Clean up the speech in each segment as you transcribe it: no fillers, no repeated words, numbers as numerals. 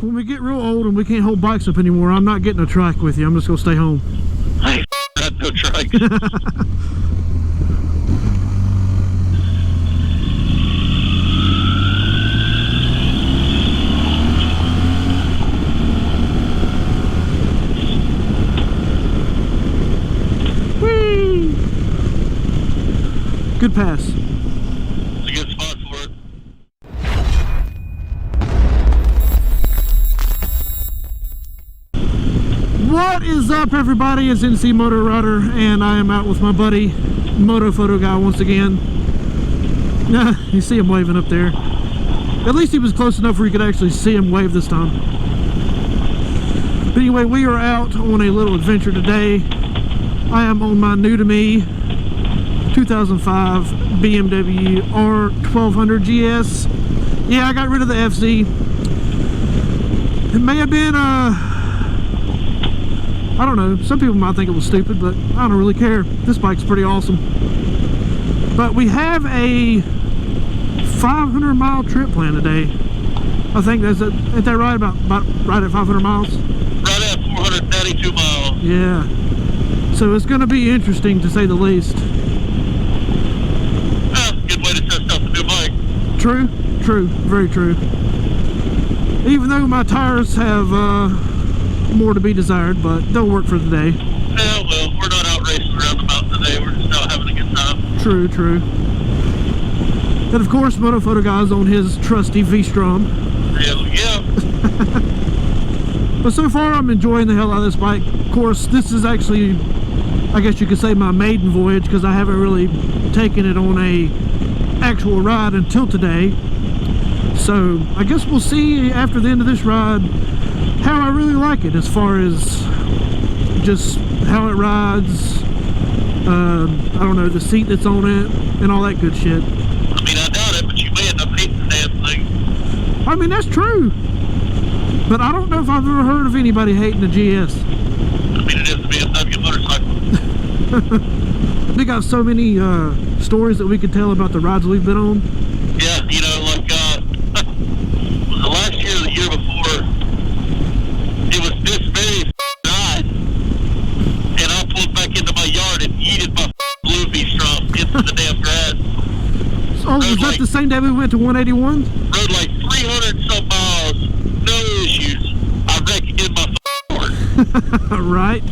when we get real old and we can't hold bikes up anymore, I'm not getting a trike with you. I'm just gonna stay home. I ain't got no trike. Whee! Good pass. It's a good spot for it. What is up, everybody? It's NCmotoRIDER, and I am out with my buddy MotoPhotoGuy once again. You see him waving up there. At least he was close enough where you could actually see him wave this time. But anyway, we are out on a little adventure today. I am on my new to me 2005 BMW R1200GS. Yeah, I got rid of the FC. It may have been I don't know, some people might think it was stupid, but I don't really care. This bike's pretty awesome. But we have a 500-mile trip planned today. I think that's it. Ain't that right? About right at 500 miles? Right at 492 miles. Yeah. So it's going to be interesting, to say the least. Good way to test out the new bike. True, true, very true. Even though my tires have more to be desired, but they'll work for the day. Yeah, well, we're not out racing around the mountain today. We're just out having a good time. True, true. And of course, MotoPhotoGuy's on his trusty V-strom. Hell yeah. But so far, I'm enjoying the hell out of this bike. Of course, this is actually, I guess you could say, my maiden voyage, because I haven't really taken it on a actual ride until today. So I guess we'll see after the end of this ride how I really like it, as far as just how it rides, I don't know, the seat that's on it, and all that good shit. I mean, I doubt it, but you may end up hating the damn thing. I mean, that's true. But I don't know if I've ever heard of anybody hating the GS. I mean, it is a BMW motorcycle. We got so many stories that we could tell about the rides we've been on. Yeah, you know, like, was it last year or the year before? It was this very ride, and I pulled back into my yard and yeeted my blue V-strom into the damn grass. Oh, was that the same day we went to 181? Rode like 300 some miles, no issues. I wrecked in my yard. Right.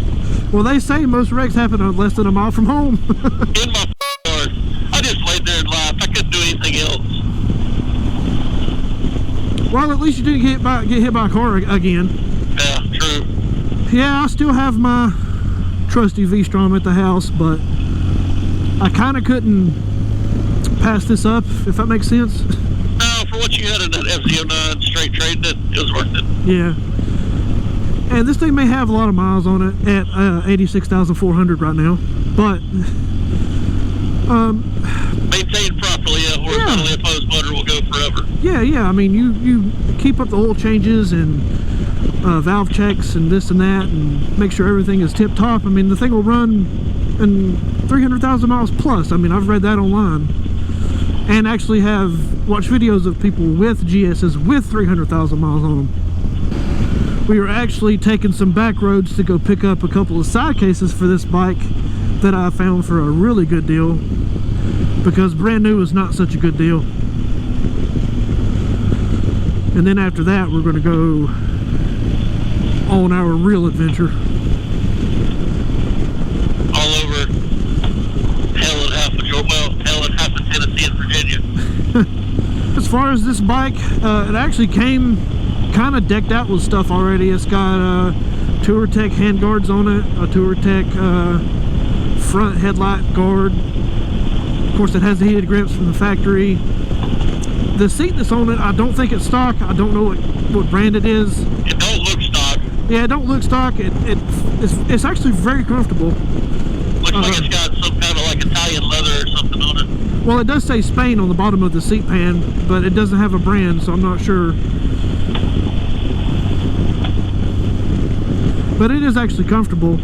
Well, they say most wrecks happen less than a mile from home. In my yard. I just laid there and laughed. I couldn't do anything else. Well, at least you didn't get hit by a car again. Yeah, true. Yeah, I still have my trusty V-strom at the house, but I kind of couldn't pass this up, if that makes sense. No, for what you had in that FZ09 straight trade, it was worth it. Yeah. And this thing may have a lot of miles on it at 86,400 right now, but maintained properly, a horizontally opposed motor will go forever. Yeah. I mean, you keep up the oil changes and valve checks and this and that, and make sure everything is tip top. I mean, the thing will run in 300,000 miles plus. I mean, I've read that online, and actually have watched videos of people with GSs with 300,000 miles on them. We were actually taking some back roads to go pick up a couple of side cases for this bike that I found for a really good deal, because brand new is not such a good deal. And then after that, we're going to go on our real adventure. All over hell and half of Tennessee and Virginia. As far as this bike, it actually came kind of decked out with stuff already. It's got TourTech handguards on it, a TourTech front headlight guard. Of course, it has the heated grips from the factory. The seat that's on it, I don't think it's stock. I don't know what brand it is. It don't look stock. Yeah, it don't look stock. It's actually very comfortable. Looks like it's got some kind of like Italian leather or something on it. Well, it does say Spain on the bottom of the seat pan, but it doesn't have a brand, so I'm not sure. But it is actually comfortable.